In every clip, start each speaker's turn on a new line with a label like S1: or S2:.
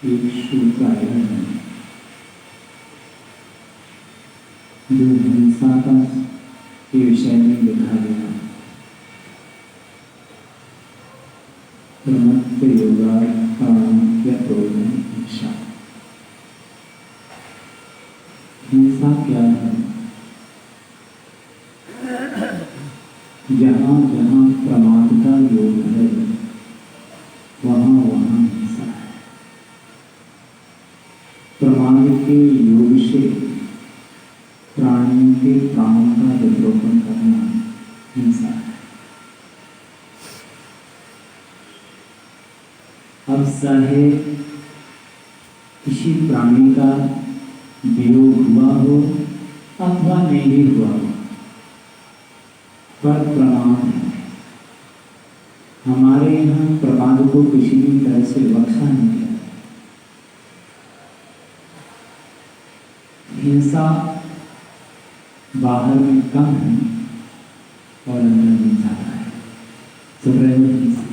S1: एक सूत्र आया है जो हिंसा का के विषय में लिखा गया। प्रमत्त योगा हिंसा। हिंसा क्या है? जहाँ जहाँ प्रमाद का योग है वहाँ वहाँ हिंसा है। प्रमाद के योग से प्राणियों के प्राणों का विलोपन करना हिंसा है। अब चाहे किसी प्राणी का वियोग हुआ हो अथवा नहीं हुआ हो, पर प्रमाद है। हमारे यहाँ प्रमाद को किसी भी तरह से बख्शा नहीं गया। हिंसा बाहर में कम है और अंदर में ज्यादा है। तो हिंसा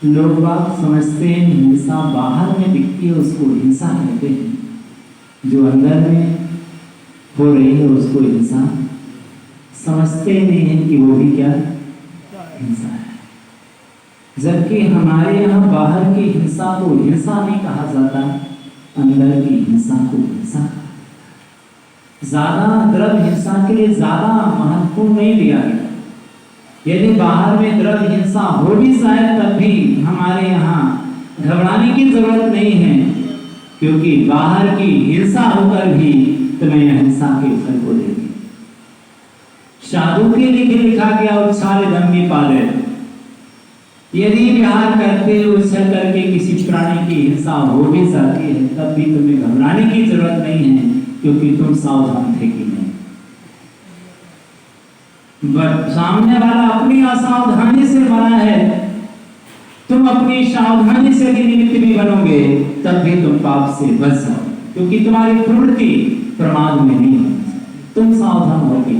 S1: लोग बात समझते हैं हिंसा बाहर में दिखती है उसको हिंसा कहते हैं, जो अंदर में हो रही है उसको हिंसा समझते नहीं हैं कि वो भी क्या हिंसा है। जबकि हमारे यहाँ बाहर की हिंसा को हिंसा नहीं कहा जाता, अंदर की हिंसा को हिंसा। ज्यादा द्रव्य हिंसा के लिए ज्यादा महत्वपूर्ण नहीं दिया गया। यदि बाहर में द्रव्य हिंसा हो भी शायद तब भी हमारे यहाँ घबराने की जरूरत नहीं है, क्योंकि बाहर की हिंसा होकर भी तुम्हें हिंसा के फल को देगी। साधु के लिए लिखा गया उछाल दंगी पाले। यदि विहार करते उछल करके किसी प्राणी की हिंसा हो भी सकती है तब भी तुम्हें घबराने की जरूरत नहीं है, क्योंकि तुम सावधान थे कि नहीं। बट सामने वाला अपनी असावधानी से मरा है, तुम अपनी सावधानी से निमित्त भी बनोगे तब भी तुम पाप से बच जाओ, क्योंकि तुम्हारी प्रवृत्ति प्रमाद में नहीं है। तुम सावधान होगे,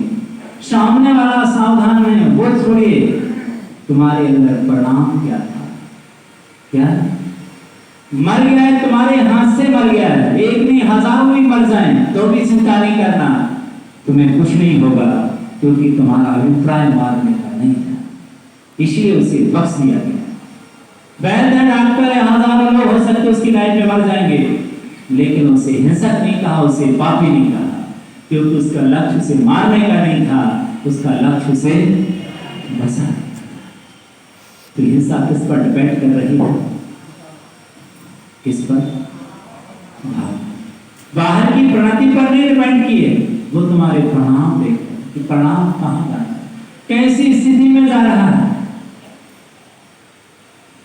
S1: सामने वाला सावधान है वो छोड़िए। तुम्हारे अंदर परिणाम क्या था? क्या मर गया है, तुम्हारे हाथ से मर गया है। एक नहीं हजारों भी मर जाएं तो भी चिंता नहीं करना, तुम्हें कुछ नहीं होगा, क्योंकि तुम्हारा अभिप्राय मारने का नहीं था, इसलिए उसे बख्श दिया गया। वैद्य डॉक्टर हजारों लोग हो सकते उसकी लाइफ में मर जाएंगे, लेकिन उसे हिंसक नहीं कहा, उसे पापी नहीं कहा, क्योंकि उसका लक्ष्य उसे मारने का नहीं था, उसका लक्ष्य उसे बचाने का। तो हिंसा किस पर डिपेंड कर रही है? किस पर? बाहर की प्रणाली पर नहीं डिपेंड की है, वो तुम्हारे परिणाम देखो कि परिणाम कहाँ जा रहा है, कैसी स्थिति में जा रहा है।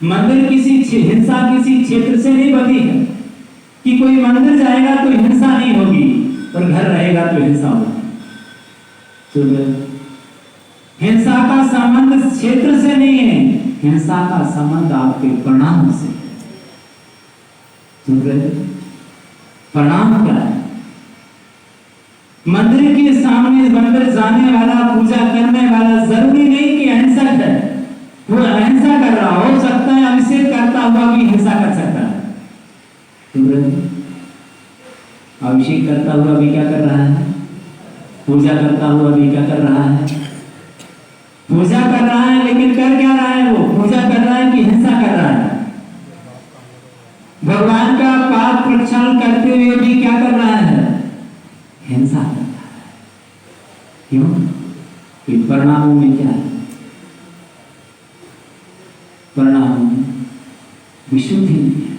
S1: मंदिर किसी हिंसा किसी क्षेत्र से नहीं बनी है कि कोई मंदिर जाएगा तो हिंसा नहीं होगी और घर रहेगा बढ़ेगा तो हिंसा होगी। तो हिंसा का संबंध क्षेत्र से नहीं है, हिंसा का संबंध आपके परिणाम से। परिणाम क्या है? मंदिर के सामने मंदिर जाने वाला, पूजा करने वाला जरूरी नहीं कि अहिंसक है, वो अहिंसा कर रहा हो सकता है, अभिषेक करता हुआ भी हिंसा कर सकता है। अभिषेक करता हुआ भी क्या कर रहा है? पूजा करता हुआ भी क्या कर रहा है? पूजा कर रहा है, लेकिन कर क्या रहा है? वो पूजा कर रहा है कि हिंसा कर रहा है? भगवान का पाप प्रक्षालन करते हुए भी क्या कर रहा है? हिंसा कर रहा है। क्यों? कि परिणामों में क्या है? परिणामों में विशुद्धि नहीं है,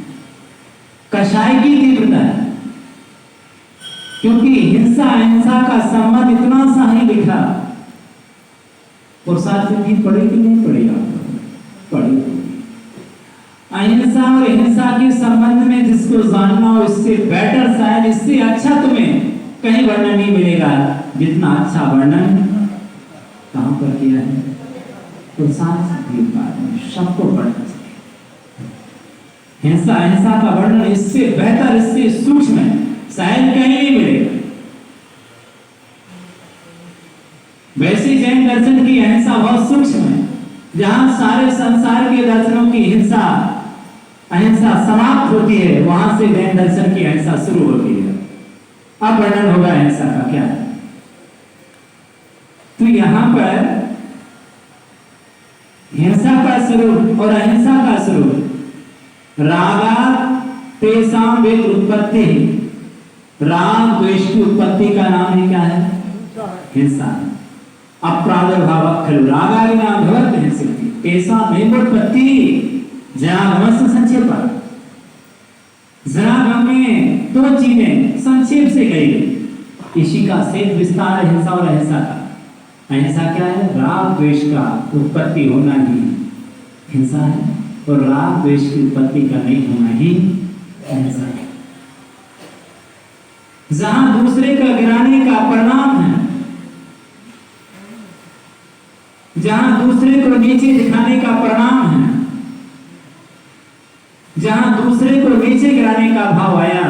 S1: कषाय की तीव्रता है। क्योंकि हिंसा अहिंसा का संबंध इतना सा ही लिखा। पुरुषार्थ भी पढ़े कि नहीं पढ़े? आप पढ़े। अहिंसा और हिंसा के संबंध में जिसको जानना हो, इससे बेटर शायद, इससे अच्छा तुम्हें कहीं वर्णन नहीं मिलेगा जितना अच्छा वर्णन कहां पर किया है? पुरुषार्थ में सबको पढ़ना चाहिए। हिंसा अहिंसा का वर्णन इससे बेहतर, इससे सूक्ष्म शायद कहीं नहीं मिलेगा। वैसे जैन दर्शन की अहिंसा बहुत सूक्ष्म है, जहां सारे संसार के दर्शनों की हिंसा अहिंसा समाप्त होती है, वहां से जैन दर्शन की अहिंसा शुरू होती है। अब वर्णन होगा अहिंसा का क्या है। तो यहां पर हिंसा का स्वरूप और अहिंसा का स्वरूप, रागा तेषां वेद उत्पत्ति, राग द्वेष की उत्पत्ति का नाम ही क्या है? हिंसा। अप्रादुर्भाव खलु रागादिना भवत् हिंसति तेषां वेद उत्पत्ति जनागमस्य संक्षेपः। जनागम में दो चीजें संक्षेप से कही गई, इसी का शेष विस्तार हिंसा और अहिंसा का। अहिंसा क्या है? राग द्वेष का उत्पत्ति होना ही हिंसा है, और राग द्वेष की उत्पत्ति का नहीं होना ही अहिंसा है। जहां दूसरे का गिराने का परिणाम है, जहां दूसरे को नीचे दिखाने का परिणाम है, जहां दूसरे को नीचे गिराने का भाव आया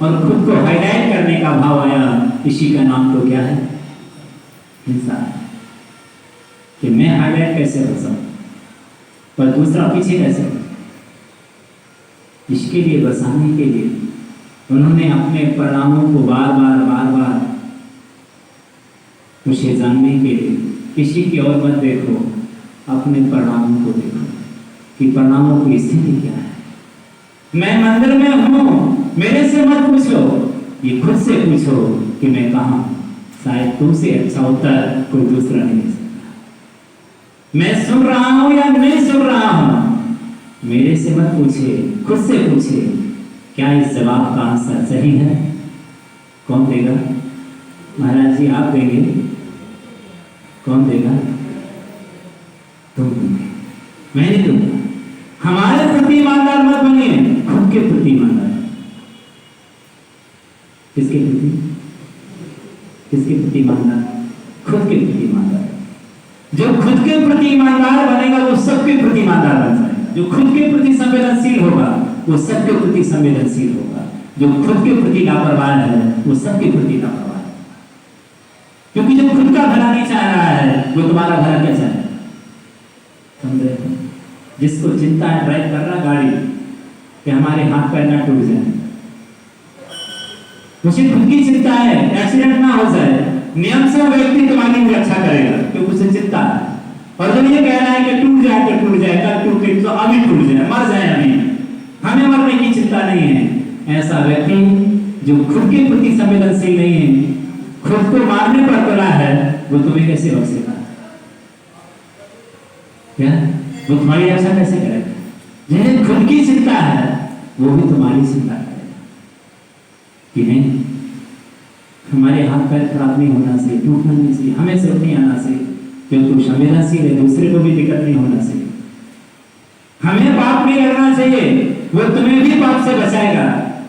S1: और खुद को हाईलाइट करने का भाव आया, इसी का नाम तो क्या है? हिंसा है। कि मैं हाईलाइट कैसे कर सकूं पर दूसरा पीछे कैसे? इसके लिए बसाने के लिए उन्होंने अपने परिणामों को बार बार उसे जानने के लिए किसी की और मत देखो, अपने परिणामों को देखो कि परिणामों की स्थिति क्या है। मैं मंदिर में हूं, मेरे से मत पूछो, ये खुद से पूछो कि मैं कहां हूं। शायद तुमसे अच्छा उत्तर कोई दूसरा नहीं दे सकता। मैं सुन रहा हूं या नहीं सुन रहा हूं, मेरे से मत पूछे, खुद से पूछे क्या इस जवाब का आंसर सही है? कौन देगा? महाराज जी आप देंगे? कौन देगा? तुम दोगे, मैं नहीं दूंगा। हमारे प्रति ईमानदार मत बनिए, खुद के प्रति ईमानदार। किसके प्रति? किसके प्रति ईमानदार? खुद के प्रति ईमानदार। जो खुद के प्रति ईमानदार बनेगा वो सबके प्रति ईमानदार बन जाएगा। जो खुद के प्रति संवेदनशील होगा वो सबके प्रति संवेदनशील होगा। जो खुद के प्रति लापरवाह है वो सबके प्रति लापरवाह है। क्योंकि जो खुद का भला नहीं चाह रहा है वो तुम्हारा भला क्या चाहे? समझे? जिसको चिंता है ड्राइव कर रहा गाड़ी कि हमारे हाथ पैर ना टूट जाए, उसे खुद की चिंता है एक्सीडेंट ना हो जाए, नियम से वो व्यक्ति तुम्हारी रक्षा करेगा क्योंकि उसे चिंता है। और जब ये कह रहा है कि टूट जाए तो टूट जाए, कल टूट गई तो अभी टूट जाए, मर जाए अभी, हमें मरने की चिंता नहीं है। ऐसा व्यक्ति जो खुद के प्रति संवेदनशील नहीं है, खुद को मारने पर तुला है, वो तुम्हें कैसे बख्शेगा? क्या वो तुम्हारी रक्षा कैसे करेगा? जिन्हें खुद की चिंता है वो भी तुम्हारी चिंता करेगा कि नहीं हमारे हाथ पैर खराब नहीं होना चाहिए, टूटना नहीं चाहिए, हमें सिर्फ नहीं आना चाहिए क्योंकि संवेदनशील है, दूसरे को भी दिक्कत नहीं होना चाहिए, हमें पाप नहीं करना चाहिए, वो तुम्हें भी पाप से बचाएगा।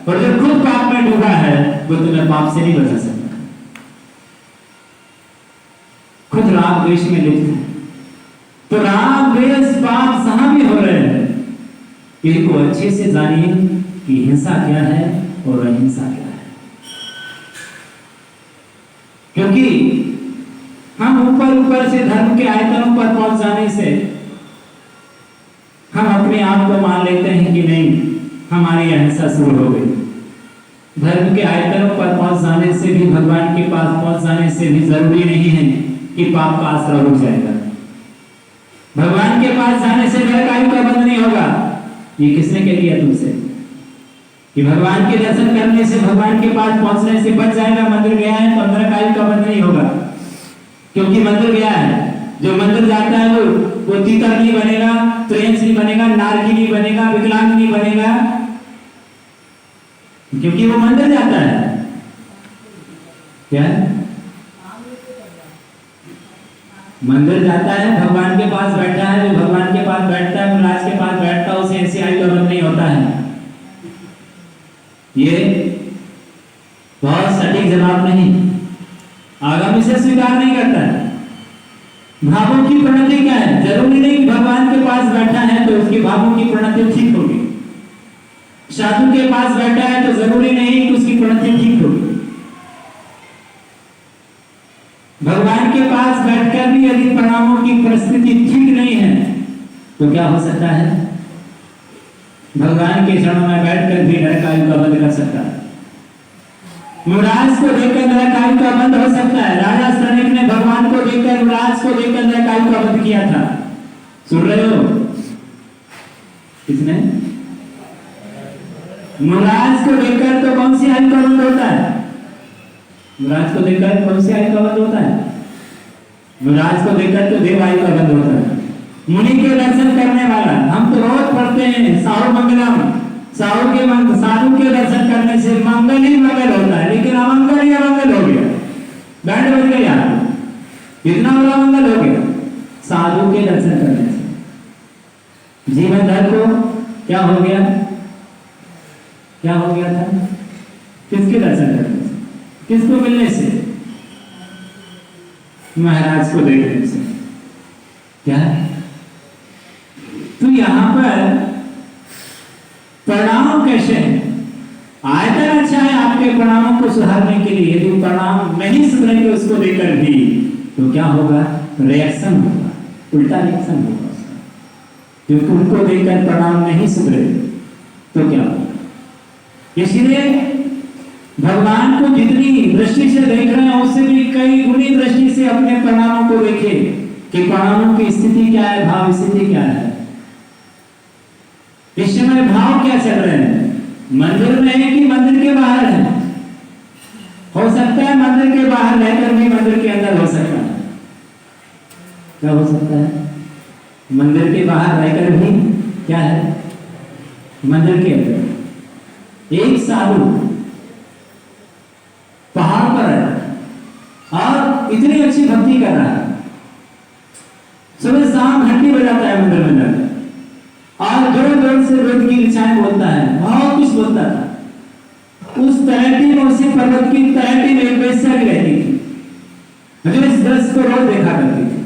S1: और जो खुद पाप में डूबा है वो तुम्हें पाप से नहीं बचा सकता। खुद राग द्वेष में लिप्त है। तो राग द्वेष पाप जहां भी हो रहे हैं, इनको अच्छे से जानिए कि हिंसा क्या है और अहिंसा क्या है। क्योंकि हम ऊपर से धर्म के आयतनों पर पहुंच जाने से हम अपने आप को मान लेते हैं कि नहीं, हमारी अहिंसा शुरू हो गई। धर्म के आयतनों पर पहुंच जाने से भी, भगवान के पास पहुंच जाने से भी जरूरी नहीं है कि पाप का आश्रय रुक जाएगा। भगवान के पास जाने से नरकायु का बंध नहीं होगा। ये किसने कह दिया तुमसे कि भगवान के दर्शन करने से, भगवान के पास पहुंचने से बच जाएगा? मंदिर गया है तो नरकायु का बंध नहीं होगा, क्योंकि मंदिर गया है। जो मंदिर जाता है वो तीतर नहीं बनेगा, त्रेंस नहीं बनेगा, नारकी नहीं बनेगा, विकलांग नहीं बनेगा, क्योंकि वो मंदिर जाता है। क्या मंदिर जाता है, भगवान के पास बैठा है, जो भगवान के पास बैठता है, महाराज के पास बैठता है, उसे ऐसी आयु का बंध नहीं होता है। ये बहुत सटीक जवाब नहीं, आगम इसे स्वीकार नहीं करता है। भावों की प्रणति क्या है? जरूरी नहीं कि भगवान के पास बैठा है तो उसकी भावों की प्रणति ठीक होगी। साधु के पास बैठा है तो जरूरी नहीं कि उसकी प्रणति ठीक होगी। भगवान के पास बैठकर भी यदि परिणामों की परिस्थिति ठीक नहीं है तो क्या हो सकता है? भगवान के चरणों में बैठकर भी नरकायु का बंध कर सकता है। युवराज को देखकर नरकायु का बंध हो सकता है। राजा सनक ने भगवान को देखकर, युवराज को देखकर नरकायु का बंध किया था। सुन रहे हो? किसने? युवराज को देखकर तो कौन सी आयु का बंध होता है? युवराज को देखकर कौन सी आयु का बंध होता है? युवराज को देखकर तो देव आयु का बंध होता है। मुनि के दर्शन करने वाला, हम तो रोज पढ़ते हैं साहु मंगलम, साधु के दर्शन करने से मंगल ही मंगल होता है, लेकिन अमंगल ही अमंगल हो गया। बैंड बज गया, इतना बड़ा मंगल हो गया साधु के दर्शन करने से। जीवन भर को क्या हो गया? क्या हो गया था? किसके दर्शन करने से? किसको मिलने से? महाराज को देखने से। क्या तो यहां पर परिणाम कैसे है? आयतन अच्छा है आपके परिणामों को सुधारने के लिए। यदि परिणाम नहीं सुधरेंगे उसको लेकर भी तो क्या होगा? रिएक्शन होगा, उल्टा रिएक्शन होगा उसका। क्योंकि उनको देखकर परिणाम नहीं सुधरे तो क्या होगा? इसलिए भगवान को जितनी दृष्टि से देख रहे हैं उससे भी कई गुनी दृष्टि से अपने परिणामों को देखें कि परिणामों की स्थिति क्या है, भाव स्थिति क्या है, इस समय भाव क्या चल रहे हैं। मंदिर में है कि मंदिर के बाहर है? हो सकता है मंदिर के बाहर रहकर भी मंदिर के अंदर हो सकता है। क्या हो सकता है? मंदिर के बाहर रहकर भी क्या है? मंदिर के अंदर। एक साधु पहाड़ पर है और इतनी अच्छी भक्ति कर रहा है, सुबह शाम घंटी बजाता है मंदिर में जाकर और जोर जोर से वेद की ऋचाएं बोलता है, बहुत कुछ बोलता था। उस तलहटी में, उसी पर्वत की तलहटी में एक वेश्या भी रहती थी जो इस दृश्य को रोज देखा करती थी।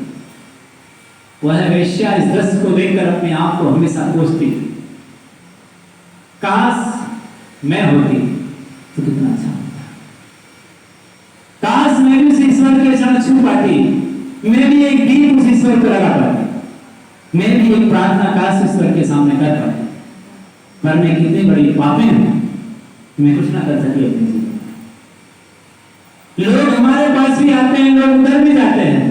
S1: वह वेश्या इस दृश्य को देखकर अपने आप को हमेशा कोसती थी, काश मैं होती तो कितना अच्छा होता, काश मैं भी उस ईश्वर के चरण छू पाती, मैं भी एक दीप उस ईश्वर को लगा पाती, मैं भी एक प्रार्थना काश ईश्वर के सामने कर पाती। पर मैं कितनी बड़ी पापी हूं, मैं कुछ ना कर सकी अपने जीवन। लोग हमारे पास भी आते हैं, लोग उधर भी जाते हैं,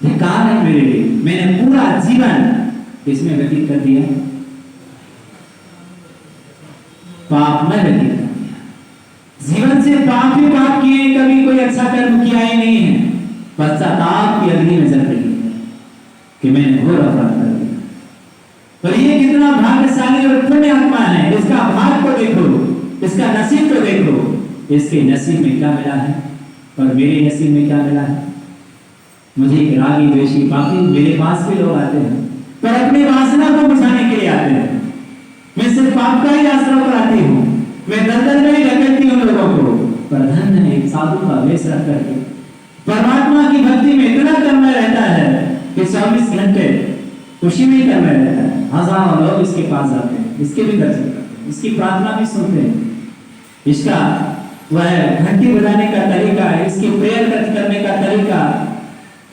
S1: धिक्कार है मेरे लिए, मैंने पूरा जीवन इसमें व्यतीत कर दिया, पाप में व्यतीत कर दिया। जीवन से पाप ही पाप किए, कभी कोई अच्छा कर्म किया ही नहीं है। पश्चाताप की अग्नि में जल रही है कि मैंने घोर अपराध कर दिया। पर ये कितना भाग्यशाली और पुण्य आत्मा है, इसका भाग को देखो, इसका नसीब को देखो, इसके नसीब में क्या मिला है और मेरे नसीब में क्या मिला है। मुझे एक रागी द्वेषी पापी, मेरे पास भी लोग आते हैं पर अपनी वासना को बुझाने के लिए आते हैं। मैं सिर्फ पाप का ही आश्रय कराती हूँ, मैं दलदल में ही ढकेलती हूँ लोगों को, पर धन्य है एक साधु का वेश रख करके परमात्मा की भक्ति में इतना तन्मय रहता है कि 24 घंटे खुशी में तन्मय रहता है। हजारों लोग इसके पास जाते हैं, इसके भी दर्शन करते हैं, इसकी प्रार्थना भी सुनते हैं। इसका वह घंटी बजाने का तरीका, इसकी प्रेयर करने का तरीका,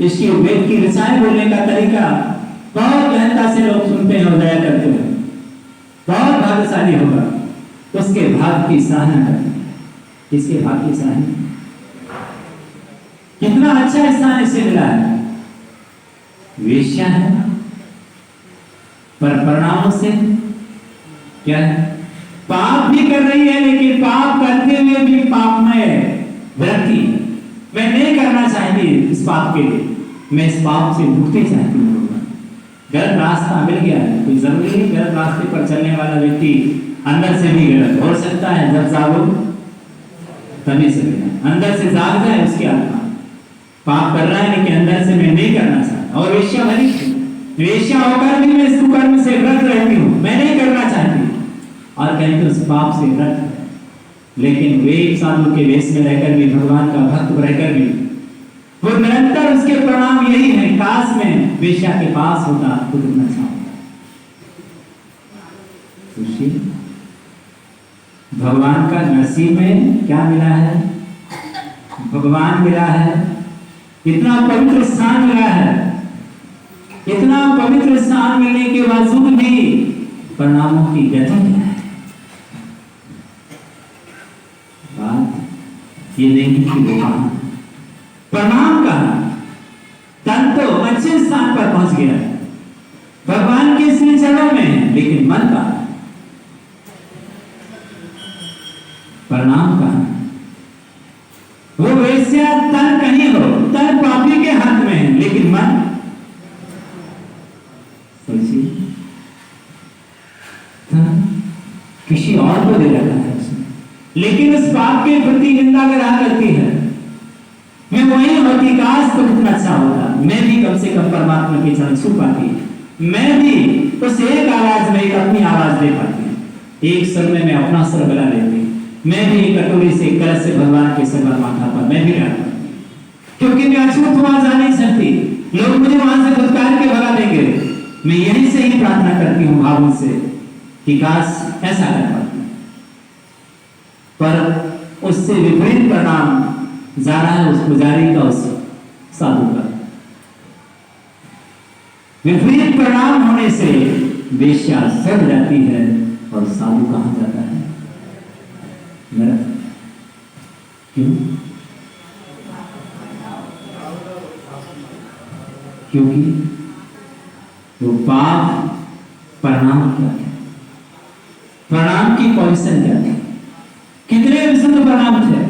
S1: इसकी वेद की ऋचाएं बोलने का तरीका बहुत गहनता से लोग सुनते हैं और दया करते हैं। बहुत भाग्यशाली होगा उसके भाग की सराहना करते हैं। किसके भाग की सराहना? कितना अच्छा स्थान इसे मिला है। वेश्या है पर परिणामों से क्या है? पाप भी कर रही है, लेकिन पाप करते हुए भी पाप में विरक्ति। मैं नहीं करना चाहती इस पाप के लिए, मैं इस पाप से मुक्ति चाहती हूँ। गलत रास्ता मिल गया है, कोई जरूरी नहीं गलत रास्ते पर चलने वाला व्यक्ति अंदर से भी गलत हो सकता है। जब जागो तभी से अंदर से जाग जाए उसकी आत्मा। पाप कर रहा है लेकिन अंदर से मैं नहीं करना चाहता। और वेश्या बनी, वेश्या होकर भी मैं इस कुकर्म से व्रत रहती हूँ, मैं नहीं करना चाहती। और कहीं तो उस पाप से व्रत है, लेकिन वे साधु के वेश में रहकर भी, भगवान का भक्त रहकर भी वो निरंतर उसके परिणाम यही है। काश में वेश्या के पास होता तो कितना अच्छा होता। खुशी भगवान का नसीब में क्या मिला है? भगवान मिला है, इतना पवित्र स्थान मिला है। इतना पवित्र स्थान मिलने के बावजूद भी परिणामों की गति क्या है? बात ये नहीं कि वो कहां परिणाम कहां? तन तो अच्छे स्थान पर पहुंच गया है, भगवान के श्री चरणों में, लेकिन मन का परिणाम कहां? वो वेश्या तन कहीं हो, तन पापी के हाथ में है, लेकिन मन किसी और को दे रखा है उसने। लेकिन उस पाप के प्रति निंदा ग्रह करती है। मैं वही होती, काश तो कितना अच्छा होता, मैं भी कम से कम परमात्मा के चरण छू पाती, मैं भी उस एक आवाज में एक अपनी आवाज दे पाती, एक स्वर में मैं अपना स्वर बना लेती, मैं भी एक कटोरी से कलश से भगवान के सर माथा पर मैं भी रहता, क्योंकि मैं अछूत वहां जा नहीं सकती, लोग मुझे वहां से धुतकार के भगा देंगे। मैं यहीं से ही प्रार्थना करती हूँ भावों से कि काश ऐसा कर पाती, पर उससे विपरीत परिणाम जा रहा है उस पुजारी का, उस साधु का। विपरीत परिणाम होने से वेश्या सड़ जाती है और साधु कहां जाता है? नरक। क्यों? क्योंकि वो पाप परिणाम क्या है? परिणाम की पोजीशन क्या थी? कितने विशुद्ध परिणाम थे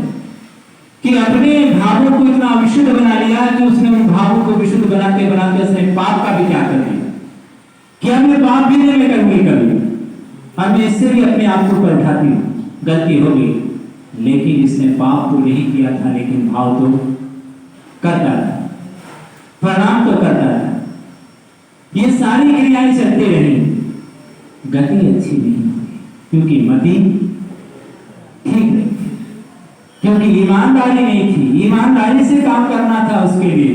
S1: कि अपने भावों को इतना विशुद्ध बना लिया कि उसने उन भावों को विशुद्ध बनाते बनाते उसने पाप का भी क्या कर दिया कि अब मैं पाप भी नहीं करूंगी कभी, अब मैं इससे भी अपने आप को उठाती हूँ, गलती होगी। लेकिन इसने पाप तो नहीं किया था, लेकिन भाव तो करता था, परिणाम तो करता था। ये सारी क्रियाएं चलती रही, गति अच्छी नहीं हुई, क्योंकि मति ठीक नहीं थी, क्योंकि ईमानदारी नहीं थी। ईमानदारी से काम करना था उसके लिए,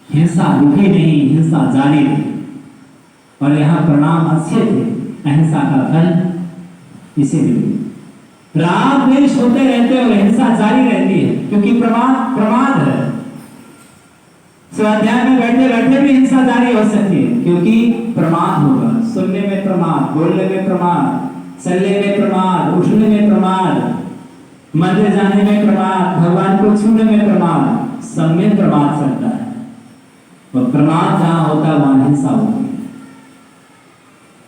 S1: हिंसा रुकी नहीं, हिंसा जारी थी। और यहाँ परिणाम अच्छे थे, अहिंसा का फल इसे मिले। राग द्वेष होते रहते और हिंसा जारी रहती है, क्योंकि प्रमाद है। स्वाध्याय में बैठे बैठे भी हिंसा जारी हो सकती है, क्योंकि प्रमाद होगा। सुनने में प्रमाद, बोलने में प्रमाद, चलने में प्रमाद, उठने में प्रमाद, मंदिर जाने में प्रमाद, भगवान को छूने में प्रमाद, सब में प्रमाद चलता है। और प्रमाद जहां होता है वहां हिंसा होती है।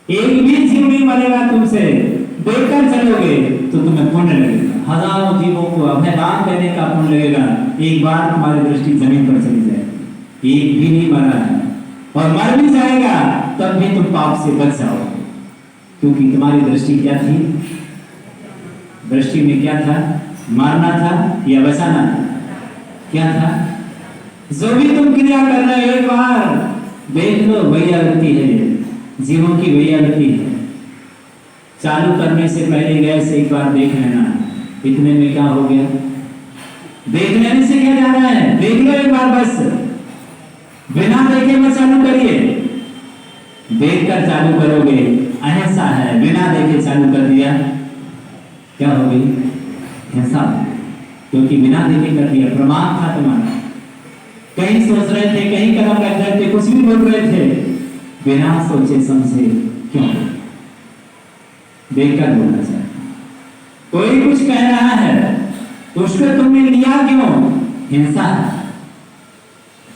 S1: एक भी जीव नहीं मरेगा तुमसे, देखकर चलोगे तो तुम्हें पुण्य लगेगा। हजारों जीवों को अभय दान देने का पुण्य लगेगा। एक बार तुम्हारी दृष्टि जमीन पर चली जाएगी। एक भी नहीं मरा है, और मर भी जाएगा तब भी तुम पाप से बच जाओगे, क्योंकि तुम्हारी दृष्टि क्या थी? दृष्टि में क्या था? मारना था या बचाना था? क्या था? जो भी तुम क्रिया कर रहे हो, एक बार देख लो, वैयावृत्ति है, जीवों की वैयावृत्ति है। चालू करने से पहले गैस एक बार देख लेना, इतने में क्या हो गया? देख लेने से क्या जा रहा है, देख लो एक बार बस, बिना देखे मत चालू करिए, देखकर चालू करोगे। अहिंसा है, बिना देखे चालू कर दिया क्या हो गई, हिंसा, क्योंकि बिना देखे कर दिया, प्रमाद था तुम्हारा, कहीं सोच रहे थे, कहीं कदम रख रहे थे, कुछ भी बोल रहे थे, बिना सोचे समझे क्यों, देखकर बोलना चाहिए। कोई कुछ कह रहा है तो उसको तुमने लिया क्यों, हिंसा है।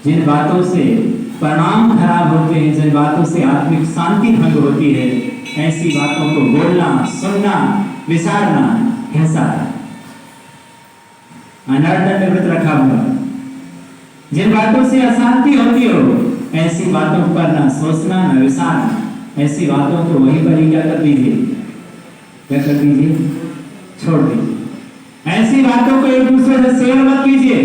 S1: जिन बातों से परिणाम खराब होते हैं, जिन बातों से आत्मिक शांति भंग होती है, ऐसी बातों को बोलना, सुनना, विचारना हिंसा है। अनर्थ निवृत्त रखा हुआ, जिन बातों से अशांति होती हो, ऐसी बातों पर ना सोचना ना विचारना, ऐसी बातों को वहीं पर ही क्या कर दीजिए, क्या कर दीजिए, छोड़ दीजिए। ऐसी बातों को एक दूसरे से शेयर मत कीजिए,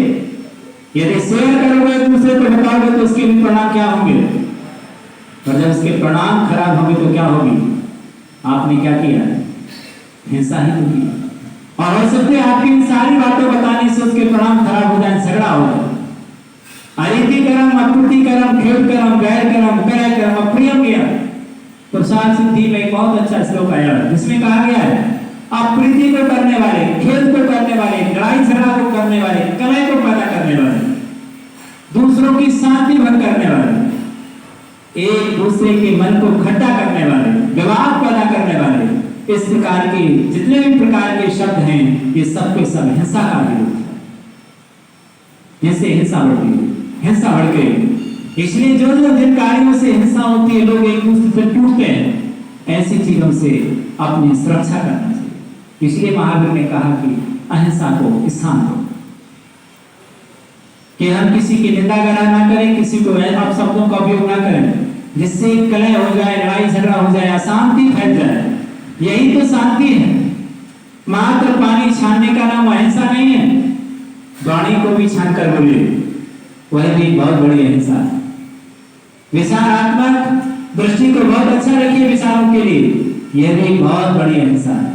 S1: यदि शेयर करोगे एक दूसरे को बताओगे तो उसके भी परिणाम क्या होंगे, और जब उसके परिणाम खराब होंगे तो क्या होगी, आपने क्या किया, हिंसा ही तो की। और हो सकते हैं आपकी इन सारी बातों बताने से उसके परिणाम खराब हो जाए, झगड़ा हो जाए, अरीति कर्म, अपूर्ति कर्म, खेल कर्म, गैर कर्म, क्रय कर्म, अप्रियम किया। प्रसाद सिद्धि में एक बहुत अच्छा श्लोक आया जिसमें कहा गया है, अप्रीति को करने वाले, खेल को करने वाले, लड़ाई झगड़ा को करने वाले, कलह को पैदा करने वाले, दूसरों की शांति भंग करने वाले, एक दूसरे के मन को खट्टा करने वाले, विवाद पैदा करने वाले, इस प्रकार के जितने भी प्रकार के शब्द हैं, ये सब के सब हिंसा का विरोध है। जिससे हिंसा बढ़ती है, हिंसा बढ़ गई। इसलिए जो जो जिन कार्यों से हिंसा होती है, लोग एक दूसरे से टूटते हैं, ऐसी चीजों से अपनी सुरक्षा करना चाहिए। इसलिए महावीर ने कहा कि अहिंसा को स्थान दो, कि हम किसी की निंदा गाना ना करें, किसी को आप शब्दों का उपयोग ना करें जिससे कलह हो जाए, लड़ाई झगड़ा हो जाए, अशांति फैल जाए। यही तो शांति है। मात्र पानी छानने का नाम अहिंसा नहीं है, वाणी को भी छान कर बोले, वह भी बहुत बड़ी अहिंसा है। विचारात्मक दृष्टि को बहुत अच्छा रखिए विचारों के लिए, यह भी बहुत बड़ी अहिंसा है।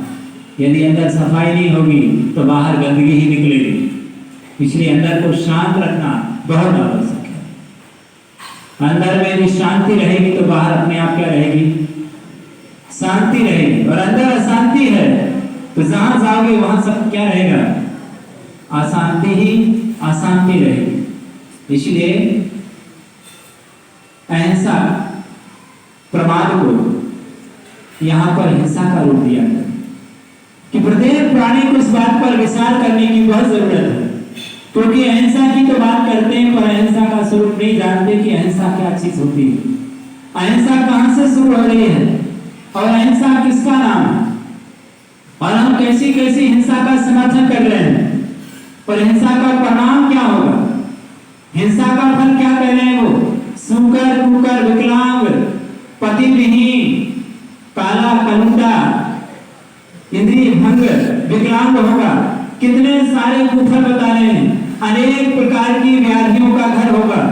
S1: यदि अंदर सफाई नहीं होगी तो बाहर गंदगी ही निकलेगी। इसलिए अंदर को शांत रखना बहुत आवश्यक है। अंदर में यदि शांति रहेगी तो बाहर अपने आप क्या रहेगी, शांति रहेगी। और अंदर अशांति है तो जहां जाओगे वहां सब क्या रहेगा, अशांति ही अशांति रहेगी। इसलिए अहिंसा प्रमाद को यहाँ पर हिंसा का रूप दिया गया कि प्रत्येक प्राणी को इस बात पर विचार करने की बहुत जरूरत है, क्योंकि अहिंसा की तो बात करते हैं पर अहिंसा का स्वरूप नहीं जानते कि अहिंसा क्या चीज होती है, अहिंसा कहां से शुरू हो रही है और अहिंसा किसका नाम है, और हम कैसी कैसी हिंसा का समर्थन कर रहे हैं, और हिंसा का परिणाम क्या होगा, हिंसा का फल क्या कह रहे हैं वो, सूकर कुकर विकलांग पति विहीन काला कलुंडा इंद्रिय भंग विकलांग होगा, कितने सारे कुफल बता रहे हैं, अनेक प्रकार की व्याधियों का घर होगा।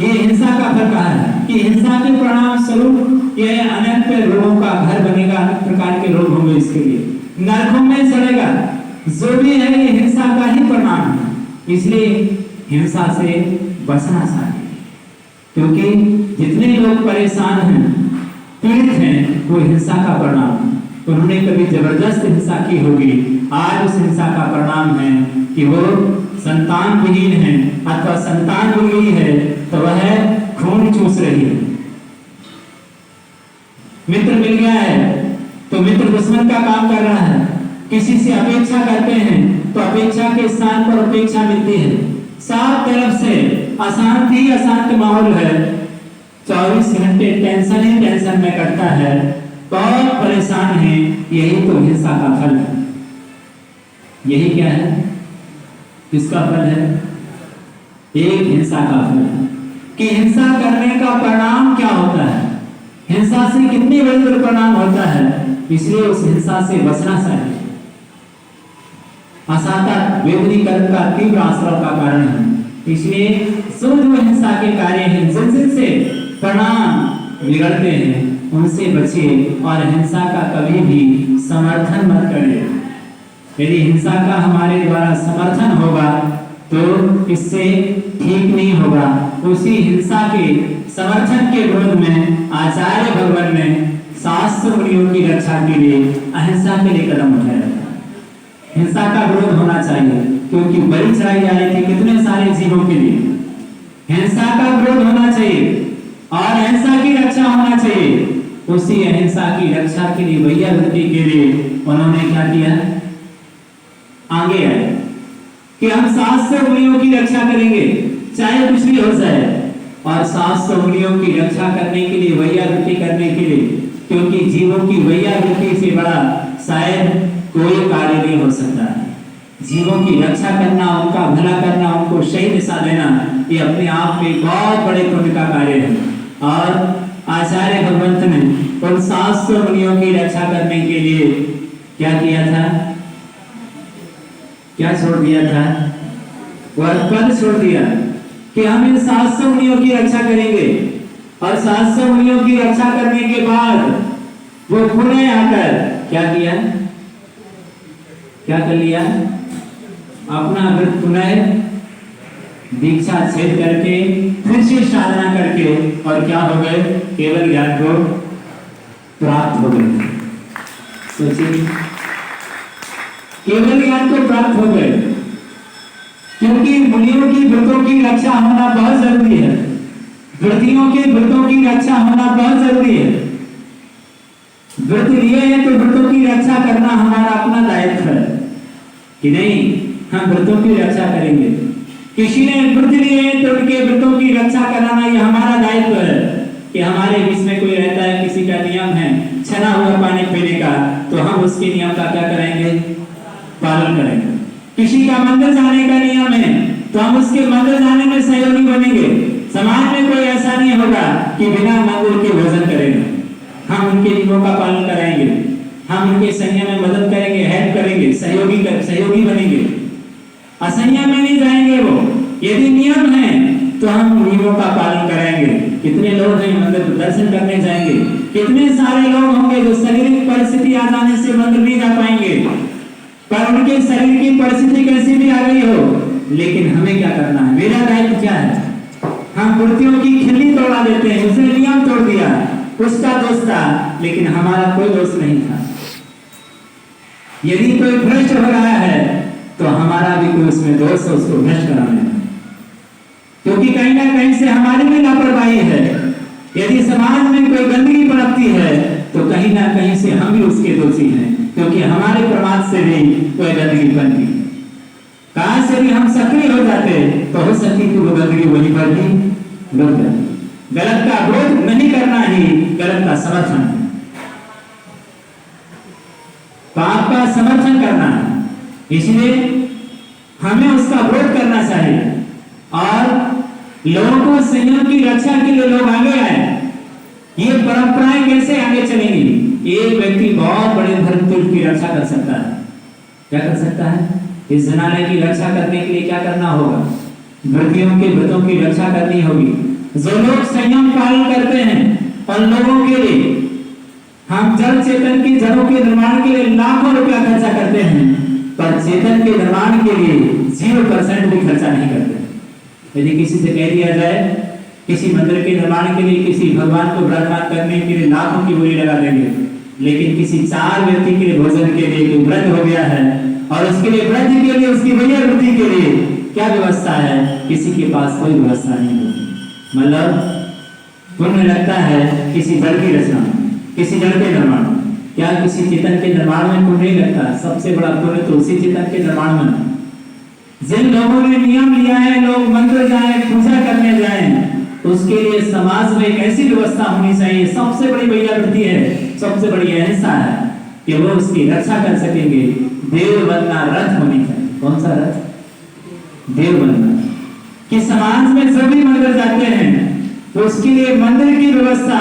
S1: ये हिंसा का फल कहा है कि हिंसा के परिणाम स्वरूप यह अनेक रोगों का घर बनेगा, अनेक प्रकार के रोग होंगे, इसके लिए नरकों में चढ़ेगा। जो भी है ये हिंसा का ही परिणाम है। इसलिए हिंसा से बचना चाहिए, क्योंकि जितने लोग परेशान हैं, पीड़ित हैं, वो हिंसा का परिणाम है। उन्होंने कभी जबरदस्त हिंसा की होगी, आज उस हिंसा का परिणाम है कि वो संतान विहीन है, अथवा संतान हो गई है तो वह खून चूस रही है। मित्र मिल गया है तो मित्र दुश्मन का काम कर रहा है। किसी से अपेक्षा करते हैं तो अपेक्षा के स्थान पर अपेक्षा मिलती है। सब तरफ से अशांति अशांत माहौल है, 24 घंटे टेंशन ही टेंशन में कटता है, बहुत परेशान है। यही तो हिंसा का फल है। यही क्या है, किसका फल है, एक हिंसा का फल है कि हिंसा करने का परिणाम क्या होता है, हिंसा से कितनी बड़ी दुष्परिणाम होता है। इसलिए उस हिंसा से बचना चाहिए। अशांत वेदनीकरण का तीव्र आश्रय का कारण है। इसलिए जो हिंसा के कार्य हैं, जिनसे परिणाम बिगड़ते हैं, उनसे बचिए और हिंसा का कभी भी समर्थन मत करिए। यदि हिंसा का हमारे द्वारा समर्थन होगा इससे ठीक नहीं होगा। उसी हिंसा के समर्थन के विरोध में आचार्य भगवान ने शास्त्र मुनियों की रक्षा के लिए अहिंसा के लिए कदम उठाया था। हिंसा का विरोध होना चाहिए, क्योंकि बलि चढ़ाई जा रही थी कितने सारे जीवों के लिए। हिंसा का विरोध होना चाहिए और अहिंसा की रक्षा होना चाहिए। उसी अहिंसा की रक्षा के लिए भैया वृत्ति के लिए उन्होंने क्या किया, आगे आए कि हम शास्त्र मुनियों की रक्षा करेंगे चाहे कुछ भी हो जाए। और शास्त्र मुनियों की रक्षा करने के लिए, भैया वृत्ति करने के लिए, क्योंकि जीवों की भैया वृत्ति से बड़ा शायद कोई कार्य नहीं हो सकता है। जीवों की रक्षा करना, उनका भला करना, उनको सही दिशा देना, ये अपने आप में बहुत बड़े पुण्य का कार्य है। और आचार्य भगवंत ने उन शास्त्र मुनियों की रक्षा करने के लिए क्या किया था, क्या छोड़ दिया था, वह पद छोड़ दिया कि हम इन शास्त्र मुनियों की रक्षा करेंगे। और शास्त्र मुनियों की रक्षा करने के बाद वो पुनः आकर क्या किया, क्या कर लिया, अपना व्रत पुनः दीक्षा छेद करके फिर से साधना करके और क्या हो गए, केवल ज्ञान को प्राप्त हो गए। सोचिए, केवल ज्ञान को प्राप्त हो गए, क्योंकि मुनियों की व्रतों की रक्षा होना बहुत जरूरी है। व्रतियों के व्रतों की रक्षा होना बहुत जरूरी है। व्रत लिए हैं तो व्रतों की रक्षा करना हमारा अपना दायित्व है कि नहीं, हम व्रतों की रक्षा करेंगे। किसी ने व्रत लिए हैं तो उनके व्रतों की रक्षा कराना ये हमारा दायित्व है। कि हमारे बीच में कोई रहता है, किसी का नियम है छना हुआ पानी पीने का, तो हम उसके नियम का क्या करेंगे, पालन करेंगे। किसी का मंदिर जाने का नियम है तो हम उसके मंदिर जाने में सहयोगी बनेंगे। समाज में कोई ऐसा नहीं होगा कि बिना मंदिर के भोजन करेंगे। हम उनके नियमों का पालन कराएंगे, हम उनके संयम में मदद करेंगे, हेल्प करेंगे, सहयोगी बनेंगे। असंयम में नहीं जाएंगे वो। यदि नियम है तो हम नियमों का पालन कराएंगे। कितने लोग हैं मंदिर दर्शन करने जाएंगे, कितने सारे लोग होंगे जो शारीरिक परिस्थिति आ जाने से मंदिर नहीं जा पाएंगे, पर उनके शरीर की परिस्थिति कैसी भी आ गई हो, लेकिन हमें क्या करना है, मेरा दायित्व क्या है, हम मूर्तियों की खिल्ली तोड़ा देते हैं। उसने नियम तोड़ दिया, उसका दोष था, लेकिन हमारा कोई दोष नहीं था। यदि कोई भ्रष्ट हो रहा है तो हमारा भी कोई उसमें दोष है, उसको भ्रष्ट कराना है, क्योंकि कहीं ना कहीं से हमारी भी लापरवाही है। यदि समाज में कोई गंदगी पनपती है तो कहीं ना कहीं से हम भी उसके दोषी हैं, क्योंकि हमारे प्रमाद से भी कोई गंदगी बनती है। कहां से भी हम सक्रिय हो जाते तो हो सकती थी वो गंदगी वहीं पर भी रुक जाती। गलत का विरोध नहीं करना ही गलत का समर्थन है, पाप का समर्थन करना है। इसलिए हमें उसका विरोध करना चाहिए और लोगों को संयम की रक्षा के लिए लोग आगे आए। ये परंपराएं कैसे आगे चलेंगी? एक व्यक्ति बहुत बड़े धर्म की रक्षा कर सकता है। क्या कर सकता है? इस जनाने की रक्षा करने के लिए क्या करना होगा? व्रतियों के व्रतों की रक्षा करनी होगी। जो लोग संयम पालन करते हैं उन लोगों के लिए हम जल चेतन की जड़ों के निर्माण के लिए लाखों रुपया खर्चा करते हैं, पर चेतन के निर्माण के लिए 0% भी खर्चा नहीं करते। यदि किसी से कह दिया जाए किसी मंदिर के निर्माण के लिए, किसी भगवान को विराजमान करने के लिए लाखों की बोली लगा देंगे, लेकिन किसी 4 व्यक्ति के लिए भोजन के लिए कोई व्रत हो गया है और उसके लिए व्रत के लिए, उसकी भैया वृत्ति के लिए क्या व्यवस्था है? किसी के पास कोई व्यवस्था नहीं होती। मतलब पुण्य लगता है किसी जड़ की रचना, किसी जड़ के निर्माण, क्या किसी चेतन के निर्माण में पुण्य नहीं लगता? सबसे बड़ा पुण्य तो उसी चेतन के निर्माण में। जिन लोगों ने नियम लिया है, लोग मंदिर जाएं, पूजा करने जाएं, उसके लिए समाज में एक ऐसी व्यवस्था होनी चाहिए। सबसे बड़ी भैया वृत्ति है, सबसे बड़ी अहिंसा है कि वो उसकी रक्षा कर सकेंगे। देव बनना रथ होनी चाहिए। कौन सा रथ? देव बनना। कि समाज में सभी मंदिर जाते हैं तो उसके लिए मंदिर की व्यवस्था,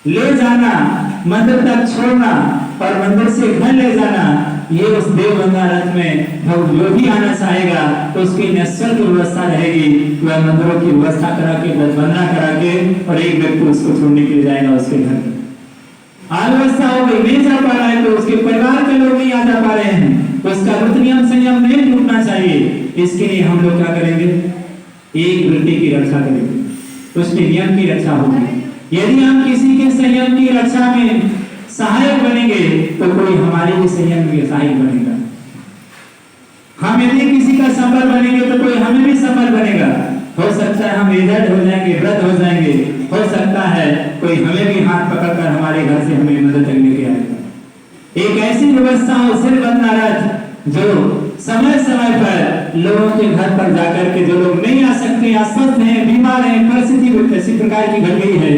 S1: ले जाना, मंदिर तक छोड़ना और मंदिर से घर ले जाना, ये उस देव बंदा रथ में जो भी आना चाहेगा तो उसकी निःशुल्क व्यवस्था रहेगी। वह मंदिरों की व्यवस्था करा के, वंदना करा के और एक व्यक्ति उसको छोड़ने के लिए जाएगा उसके घर। अव्यवस्था हो गई, नहीं जा पा रहा है, तो उसके परिवार के लोग नहीं आ जा पा रहे हैं, तो उसका व्रत नियम संयम नहीं टूटना चाहिए। इसके लिए हम लोग क्या करेंगे? एक वृत्ति की रक्षा करेंगे, उसके नियम की रक्षा होगी। यदि हम किसी के संयम की रक्षा में सहायक बनेंगे तो कोई हमारे भी संयम में सहायक बनेगा। हम यदि किसी का संबल बनेंगे तो कोई हमें भी संबल बनेगा। हो सकता है हम एजेंट हो जाएंगे, वृद्ध हो जाएंगे, हो सकता है कोई हमें भी हाथ पकड़कर हमारे घर से हमें मदद करने के आएगा। एक ऐसी व्यवस्था हो सिर बंधा रथ जो समय समय पर लोगों के घर पर जाकर के, जो लोग नहीं आ सकते, अस्वस्थ हैं, बीमार हैं, परिस्थिति इसी प्रकार की घट गई है,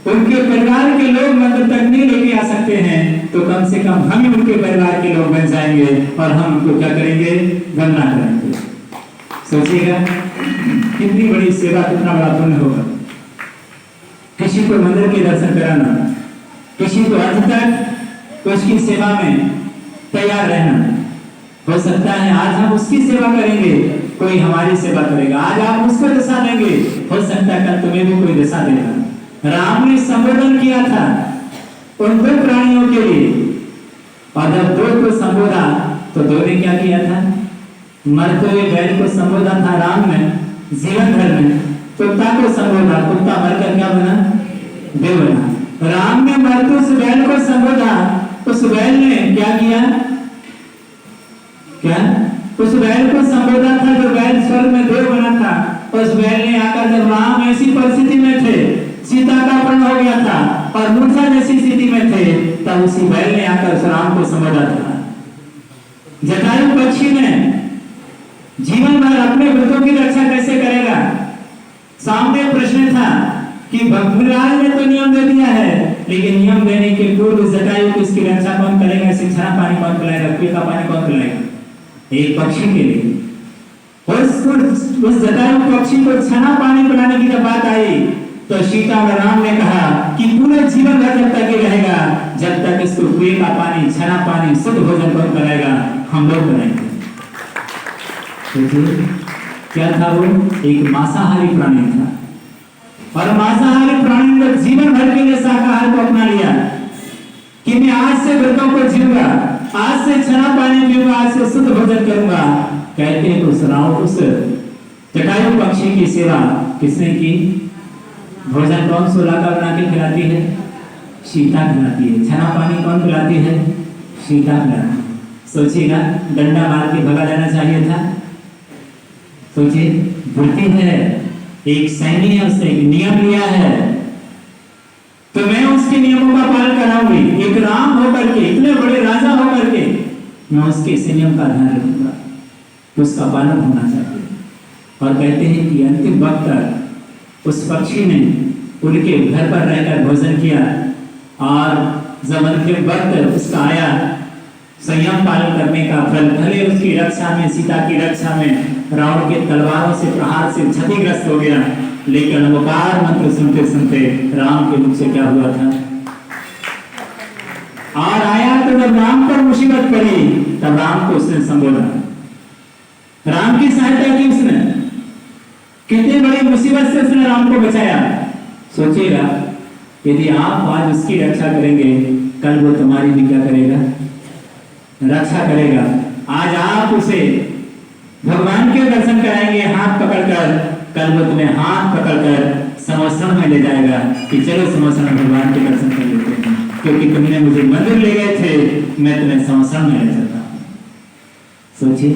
S1: उनके परिवार के लोग मंदिर तक नहीं लेके आ सकते हैं, तो कम से कम हम ही उनके परिवार के लोग बन जाएंगे और हम उनको क्या करेंगे? वंदना करेंगे। सोचिएगा कितनी बड़ी सेवा, कितना बड़ा पुण्य होगा। किसी को मंदिर के दर्शन कराना, किसी को अंत तक उसकी सेवा में तैयार रहना। हो सकता है आज हम उसकी सेवा करेंगे, कोई हमारी सेवा करेगा। आज आप उसको दशा देंगे, हो सकता है कल तुम्हें भी कोई दशा देगा। राम ने संबोधन किया था उन दो प्राणियों के लिए, और जब दो को संबोधा तो दो ने क्या किया था? मरते हुए बैल को संबोधा था राम ने जीवन भर में, कुत्ता को संबोधा, कुत्ता मरकर क्या बना? देव बना। राम ने मरते उस बैल को संबोधा, उस बैल ने क्या किया? क्या उस बैल को संबोधा था जो बैल स्वर्ग में देव बना था। उस बैल ने आकर, जब राम ऐसी परिस्थिति में थे, सीता का अपहरण हो गया था और मूर्छा जैसी स्थिति में थे, तब उसी बैल ने आकर उस राम को संबोधा था। जटायु पक्षी ने जीवन भर अपने व्रतों की रक्षा कैसे करेगा? सामने प्रश्न था कि भगवान ने तो नियम दे दिया है, लेकिन नियम देने के पूर्व जटायु को इसकी रक्षा कौन करेगा? इसे छाना पानी कौन पिलाएगा? कुएं का पानी कौन पिलाएगा? एक पक्षी के लिए। उस जटायु पक्षी को छाना पानी पिलाने की जब बात आई तो सीता और राम ने कहा कि पूरे जीवन भर जब तक ये रहेगा, जब तक इसको कुएं का पानी, छाना पानी, शुद्ध भोजन कौन कराएगा? हम लोग बनाएंगे। क्या था वो? एक मांसाहारी प्राणी था, और मांसाहारी प्राणी ने जीवन भर के लिए शाकाहार को अपना लिया कि मैं आज से व्रतों को जीऊंगा, आज से छाना पानी पीऊंगा, आज से शुद्ध भोजन करूंगा। कहते हैं उस जटायु पक्षी की सेवा किसने की? भोजन कौन सुलाका बना के खिलाती है? सीता खिलाती है। छाना पानी कौन पिलाती है? सीता पिलाती है। सोचिएगा, डंडा मार के भगा देना चाहिए था। सोचिए, वृत्ति है, एक सैन्य है, उसने एक नियम लिया है, तो मैं उसके नियमों का पालन कराऊंगी। एक राम होकर के, इतने बड़े राजा होकर के, मैं उसके संयम का ध्यान रखूंगा, तो उसका पालन होना चाहिए। और कहते हैं कि अंतिम वक्त तक उस पक्षी ने उनके घर पर रहकर भोजन किया, और जब अंतिम वक्त उसका आया संयम पालन करने का फल, भले उसकी रक्षा में, सीता की रक्षा में रावण के तलवारों से प्रहार से क्षतिग्रस्त हो गया, लेकिन नमोकार मंत्र सुनते सुनते राम के मुख से क्या हुआ था? और आया तो जब राम पर मुसीबत पड़ी तब राम को उसने संबोधा, राम की सहायता की उसने, कितनी बड़ी मुसीबत से उसने राम को बचाया। सोचिएगा, यदि आप आज उसकी रक्षा करेंगे, कल वो तुम्हारी भी क्या करेगा? रक्षा करेगा। आज आप उसे भगवान के दर्शन कराएंगे हाथ पकड़कर, कल वो तुम्हें हाथ पकड़कर समोसण में ले जाएगा कि चलो समोसण में भगवान के दर्शन कर लेते हैं, क्योंकि तुमने मुझे मंदिर ले गए थे, मैं तुम्हें समोसण में ले चलता हूँ। सोचिए,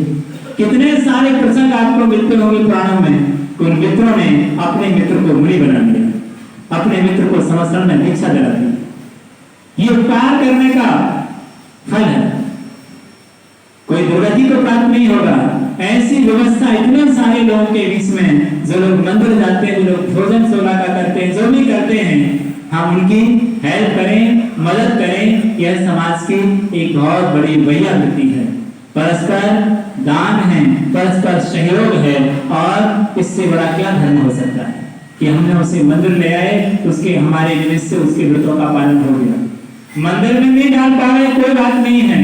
S1: कितने सारे प्रसंग आपको मिलते होंगे पुराणों में, उन मित्रों ने अपने मित्र को मुनि बना दिया, अपने मित्र को समोसण में दीक्षा दिला दी। ये उपकार करने का फल है, कोई दुर्गति को प्राप्त नहीं होगा। ऐसी व्यवस्था इतने सारे लोगों के बीच में, जो लोग मंदिर जाते हैं, जो लोग भोजन सोलाका करते हैं, जो भी करते हैं, हम उनकी हेल्प करें, मदद करें। यह समाज की एक बहुत बड़ी बढ़िया वृत्ति है, परस्पर दान है, परस्पर सहयोग है, और इससे बड़ा क्या धर्म हो सकता है कि हमने उसे मंदिर ले आए, उसके हमारे निमित्त से उसके व्रतों का पालन हो गया। मंदिर में नहीं डाल पा रहे, कोई बात नहीं है,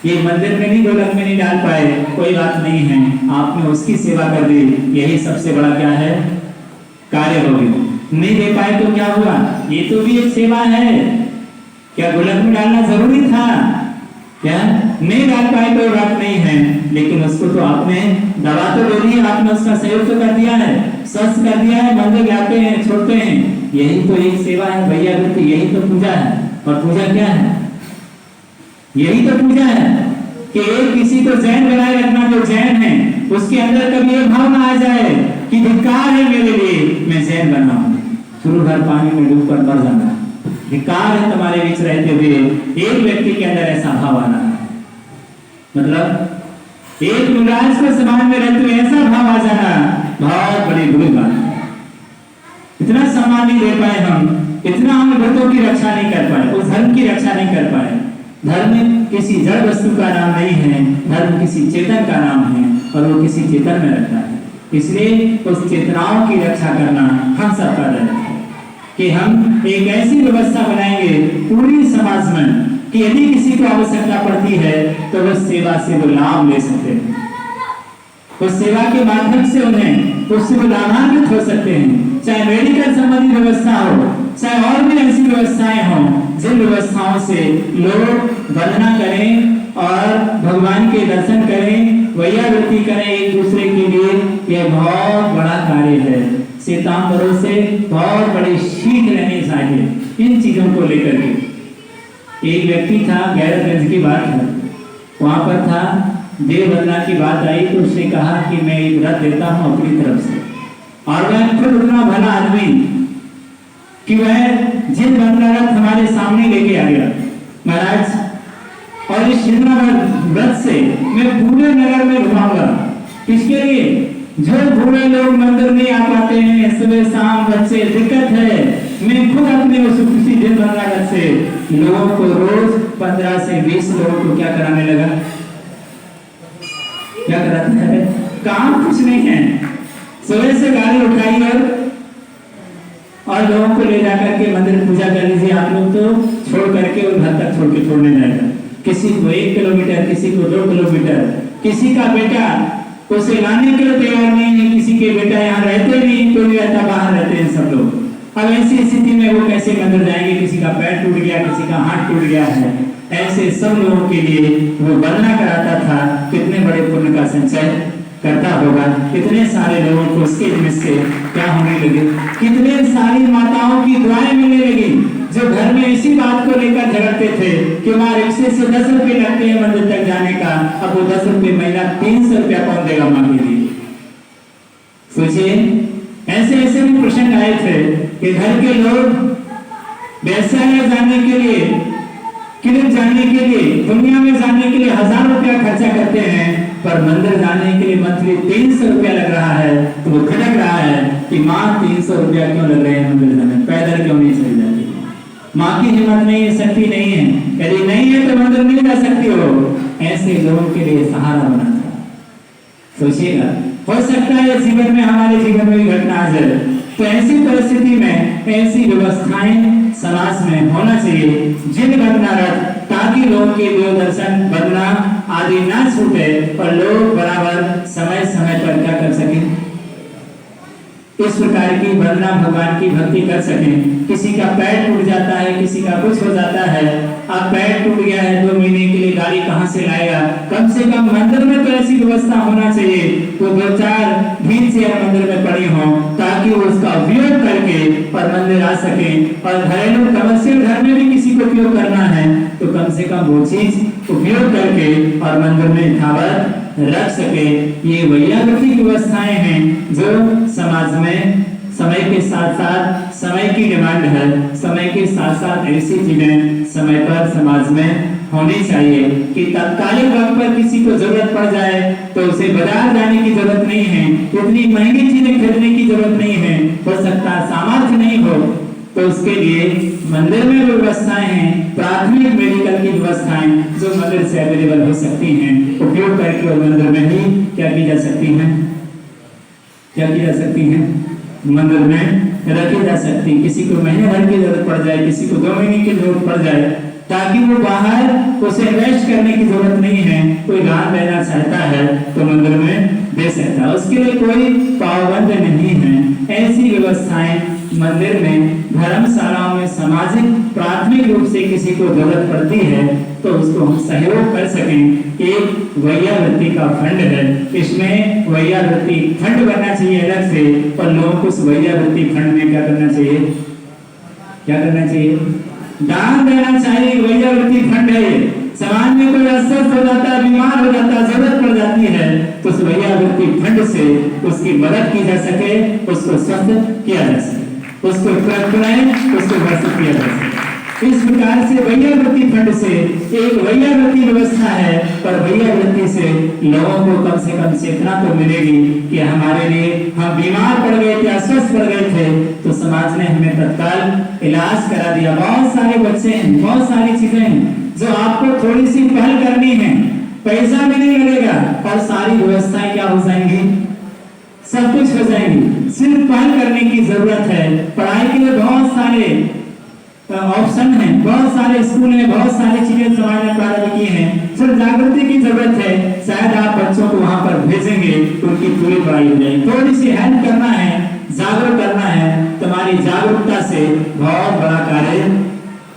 S1: ये मंदिर में नहीं, गोलक में नहीं डाल पाए, कोई बात नहीं है, आपने उसकी सेवा कर दी, यही सबसे बड़ा क्या है? कार्य हो गया। नहीं दे पाए तो क्या हुआ? ये तो भी एक सेवा है। क्या गुलक में डालना जरूरी था? क्या नहीं डाल पाए कोई बात नहीं है, लेकिन उसको तो आपने दवा तो दे दी, आपने उसका सहयोग तो कर दिया है, स्वस्थ कर दिया है, मंदिर जाते हैं, छोड़ते हैं, यही तो एक सेवा है भैया वृत्ति, यही तो पूजा है। और पूजा क्या है? यही तो पूजा है कि एक किसी को जैन बनाए रखना, जो जैन है उसके अंदर कभी ये भाव ना आ जाए कि धिक्कार है मेरे लिए मैं जैन बना हूं, शुरू भर पानी में डूब कर मर जाना, धिक्कार है तुम्हारे बीच रहते हुए एक व्यक्ति के अंदर ऐसा भाव आना है। मतलब एक युवराज को समाज में रहते हुए ऐसा भाव आ जाना बहुत बड़ी बुरी बात है। इतना सम्मान नहीं दे पाए हम, इतना हम व्रतों की रक्षा नहीं कर पाए, उस धर्म की रक्षा नहीं कर पाए। धर्म किसी जड़ वस्तु का नाम नहीं है, धर्म किसी चेतन का नाम है और वो किसी चेतन में रहता है। इसलिए उस चेतनाओं की रक्षा करना हम सबका दायित्व है कि हम एक ऐसी व्यवस्था बनाएंगे पूरी समाज में कि यदि किसी को आवश्यकता पड़ती है तो उस सेवा से वो लाभ ले सकते हैं, उस सेवा के माध्यम से उन्हें उससे वो लाभान्वित हो सकते हैं। चाहे मेडिकल संबंधी व्यवस्था हो, चाहे और भी ऐसी व्यवस्थाएं हों जिन व्यवस्थाओं से लोग वंदना करें और भगवान के दर्शन करें, वैयावृत्ति करें एक दूसरे के लिए, यह बहुत बड़ा कार्य है। श्वेतांबरों से बहुत बड़ी सीख लेनी चाहिए इन चीजों को लेकर के। एक व्यक्ति था, गैरतगंज की बात है, वहां पर था, देव वंदना की बात आई तो उसने कहा कि मैं एक व्रत देता हूं अपनी तरफ से, और वह खुद उतना भला आदमी कि वह जिन वंदना व्रत हमारे सामने लेके आ गया महाराज, और इस व्रत से मैं पूरे नगर में घुमाऊंगा। किसके लिए? जो बूढ़े लोग मंदिर नहीं आ पाते हैं, सुबह शाम बच्चे दिक्कत है, मैं खुद अपने उस खुशी दिन वंदना से लोगों को रोज 15 से 20 लोगों को क्या कराने लगा? क्या कराता है? काम कुछ नहीं है, सुबह से गाड़ी उठाई और लोगों को ले जाकर के मंदिर पूजा कर लीजिए आप लोग, तो छोड़ करके और घर तक छोड़ के छोड़ने जाएगा। किसी को 1 किलोमीटर, किसी को 2 किलोमीटर, किसी का बेटा उसे लाने के लिए तैयार नहीं है, किसी के बेटा यहाँ रहते नहीं, कोई रहता बाहर रहते हैं सब लोग। अब ऐसी स्थिति में वो कैसे मंदिर जाएंगे? किसी का पैर टूट गया, किसी का हाथ टूट गया है, ऐसे सब लोगों के लिए वो वंदना कराता था। कितने बड़े पुण्य का संचय करता होगा, कितने सारे लोगों को उसके निमित्त से क्या होने लगे, कितने सारी माताओं की दुआएं मिलने लगी जो घर में इसी बात को लेकर झगड़ते थे कि वहां रिक्शे से 10 रुपए लगते हैं मंदिर तक जाने का, अब वो 10 रुपए महीना 300 रुपया कौन देगा मां के लिए? सोचिए, ऐसे ऐसे भी प्रसंग आए थे कि घर के लोग वैश्यालय जाने के लिए, क्लिनिक जाने के लिए, दुनिया में जाने के लिए 1000 रुपया खर्चा करते हैं, पर मंदिर जाने के लिए मंथली 300 रुपया लग रहा है। तो वो खटक रहा है कि माँ 300 रुपया क्यों लग रहे हैं मंदिर जाने, पैदल क्यों नहीं चली जाती? माँ की हिम्मत नहीं है, शक्ति नहीं है, यदि नहीं है तो मंदिर नहीं जा सकती हो। ऐसे लोगों के लिए सहारा बना था। सोचिएगा, हो सकता है जीवन में, हमारे जीवन में भी घटना आ जाए, तो ऐसी परिस्थिति में ऐसी व्यवस्थाएं समाज में होना चाहिए जिन वंदना रथ, ताकि लोगों के देव दर्शन, वंदना आदि ना छूटे और लोग बराबर समय समय पर क्या कर सकें, इस प्रकार की वंदना भगवान की भक्ति कर सकें। किसी का पैर टूट जाता है, किसी का कुछ हो जाता है, अब पैर टूट गया है 2 महीने के लिए गाड़ी कहां से लाएगा? कम से कम मंदिर में तो ऐसी व्यवस्था होना चाहिए, तो 2-4 व्हील चेयर मंदिर में पड़ी हो ताकि वो उसका उपयोग करके और मंदिर आ सके। और घरेलू कमर्शियल घर में भी किसी को उपयोग करना है तो कम से कम वो चीज उपयोग करके और मंदिर में यथावत रख सके। ये वैयावृत्ति की व्यवस्थाएं हैं जो समाज में समय के साथ साथ समय की डिमांड है, समय के साथ साथ ऐसी चीजें समय पर समाज में होनी चाहिए कि तत्कालिक वक्त पर किसी को जरूरत पड़ जाए तो उसे बाजार जाने की जरूरत नहीं है, इतनी महंगी चीजें खरीदने की जरूरत नहीं है, हो सकता है सामर्थ्य नहीं हो, तो उसके लिए मंदिर में व्यवस्थाएं हैं, प्राथमिक मेडिकल की व्यवस्थाएं जो मंदिर से अवेलेबल हो सकती हैं, उपयोग करके और मंदिर में ही क्या की जा सकती हैं, क्या की जा सकती हैं, मंदिर में रखी जा सकती। किसी को महीने भर की जरूरत पड़ जाए, किसी को 2 महीने की जरूरत पड़ जाए, ताकि वो बाहर उसे इन्वेस्ट करने की जरूरत नहीं है, कोई दान देना चाहता है तो मंदिर में दे सकता है, उसके लिए कोई पाबंद नहीं है। ऐसी व्यवस्थाएं मंदिर में, धर्मशालाओं में सामाजिक प्राथमिक रूप से किसी को जरूरत पड़ती है तो उसको हम सहयोग कर सकें। एक वैयावृत्ति का फंड है, इसमें वैयावृत्ति फंड बनना चाहिए अलग से, पर लोगों को उस वैयावृत्ति फंड में क्या करना चाहिए, क्या करना चाहिए, दान देना चाहिए। वैयावृत्ति फंड है, समाज में कोई अस्वस्थ हो जाता है, बीमार हो जाता है, जरूरत पड़ जाती है तो उस वैयावृत्ति फंड से उसकी मदद की जा सके, उसको स्वस्थ किया जा सके, उसको उसको व्यवस्थित किया जा सके। इस प्रकार से वैयावृत्ति फंड से एक वैयावृत्ति व्यवस्था है, पर वैयावृत्ति से लोगों को कम से कम चेतना तो मिलेगी कि हमारे लिए हम बीमार पड़ गए थे, अस्वस्थ पड़ गए थे तो समाज ने हमें तत्काल इलाज करा दिया। बहुत सारे बच्चे हैं, बहुत सारी चीजें हैं जो आपको थोड़ी सी पहल करनी है, पैसा भी नहीं लगेगा और सारी व्यवस्थाएं क्या हो जाएंगी, सब कुछ हो जाएंगी। सिर्फ पहल करने की जरूरत है। पढ़ाई के लिए बहुत सारे ऑप्शन है, बहुत सारे स्कूल है, बहुत सारी चीजें समाज ने प्रारंभ की हैं, सिर्फ जागृति की जरूरत है। शायद आप बच्चों को वहां पर भेजेंगे तो उनकी पूरी पढ़ाई हो जाएगी। थोड़ी सी हेल्प करना है, जागरूक करना है, तुम्हारी जागरूकता से बहुत बड़ा कार्य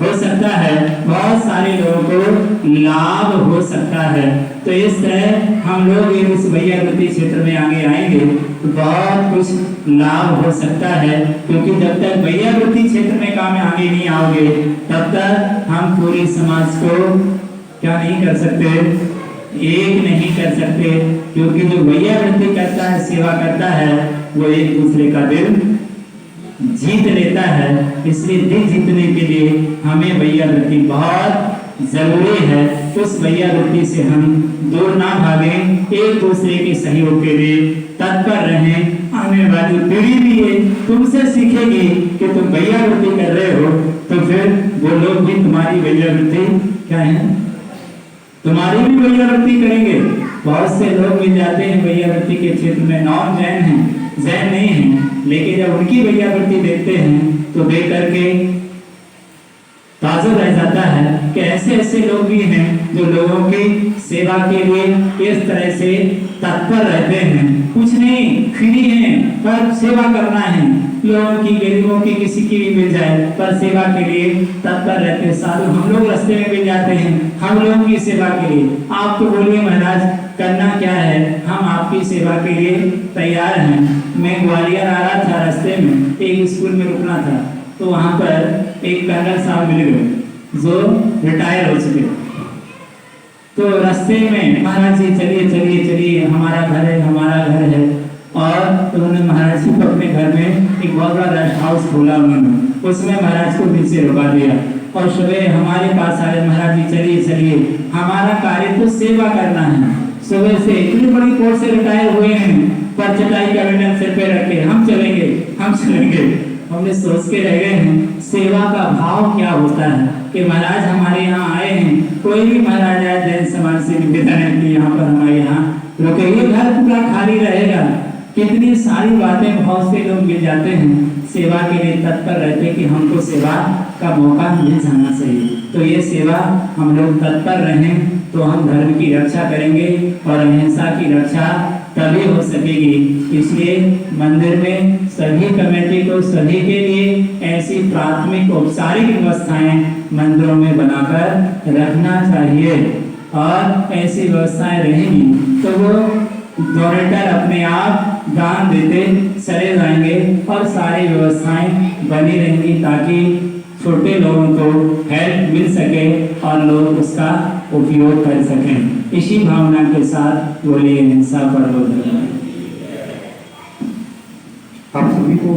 S1: हो सकता है, बहुत सारे लोगों को लाभ हो सकता है। तो इस तरह हम लोग इस वैयावृत्ति क्षेत्र में आगे आएंगे तो बहुत कुछ लाभ हो सकता है, क्योंकि जब तक वैयावृत्ति क्षेत्र में काम आगे नहीं आओगे तब तक हम पूरे समाज को क्या नहीं कर सकते, एक नहीं कर सकते। क्योंकि जो वैयावृत्ति करता है, सेवा करता है, वो एक दूसरे का दिल जीत लेता है। इसलिए दिल जीतने के लिए हमें वैयावृत्ति बहुत जरूरी है। उस वैयावृत्ति से हम दूर ना भागें, एक दूसरे के सहयोग के लिए तत्पर रहें। आने वाली पीढ़ी भी ये तुमसे सीखेगी कि तुम वैयावृत्ति कर रहे हो, तो फिर वो लोग भी तुम्हारी वैयावृत्ति क्या है, तुम्हारी भी वैयावृत्ति करेंगे। बहुत से लोग मिल जाते हैं वैयावृत्ति के क्षेत्र में, नॉन जैन हैं, जैन नहीं है, लेकिन जब उनकी वैयावृत्ति देखते हैं तो देख करके ताजुब रह जाता है कि ऐसे ऐसे लोग भी हैं जो लोगों की सेवा के लिए इस तरह से तत्पर रहते हैं। कुछ नहीं, फ्री हैं, पर सेवा करना है, लोगों की, गरीबों की, किसी की भी मिल जाए पर सेवा के लिए तत्पर रहते हैं। साधु हम लोग रास्ते में मिल जाते हैं हम लोगों की सेवा के लिए। आप तो बोलिए महाराज करना क्या है, हम आपकी सेवा के लिए तैयार हैं। मैं ग्वालियर आ रहा था, रास्ते में एक स्कूल में रुकना था तो वहां पर एक कर्नल साहब मिल गए जो रिटायर हो चुके। तो रास्ते में महाराज जी चलिए चलिए चलिए, हमारा घर है, हमारा घर है। और उन्होंने महाराज जी को अपने घर में एक बहुत बड़ा रेस्ट हाउस खोला उन्होंने, उसमें महाराज को नीचे रुका दिया और सुबह हमारे पास आए, महाराज जी चलिए चलिए, हमारा कार्य तो सेवा करना है। सुबह से इतनी बड़ी कोर्ट से रिटायर हुए हैं, पर चटाई का बेलन सिर पे रख के हम चलेंगे, हम चलेंगे। हमने सोच के रह गए हैं सेवा का भाव क्या होता है कि महाराज हमारे यहाँ आए हैं, कोई भी महाराज आए जैन समाज से निवेदन है कि यहाँ पर हमारे यहाँ रुकिए, घर पूरा खाली रहेगा। कितनी सारी बातें, बहुत से लोग मिल जाते हैं सेवा के लिए तत्पर रहते कि हमको सेवा का मौका मिल जाना चाहिए। तो ये सेवा हम लोग तत्पर रहें तो हम धर्म की रक्षा करेंगे और अहिंसा की रक्षा तभी हो सकेगी। इसलिए मंदिर में सभी कमेटी को, सभी के लिए ऐसी प्राथमिक औपचारिक व्यवस्थाएं मंदिरों में बनाकर रखना चाहिए। और ऐसी व्यवस्थाएं रहेंगी तो वो डोनेटर अपने आप दान देते चले जाएंगे और सारी व्यवस्थाएं बनी रहेंगी ताकि छोटे लोगों को हेल्प मिल सके और लोग उसका उपयोग कर सकें। इसी भावना के साथ बोलिए हिंसा पर।
S2: आप सभी को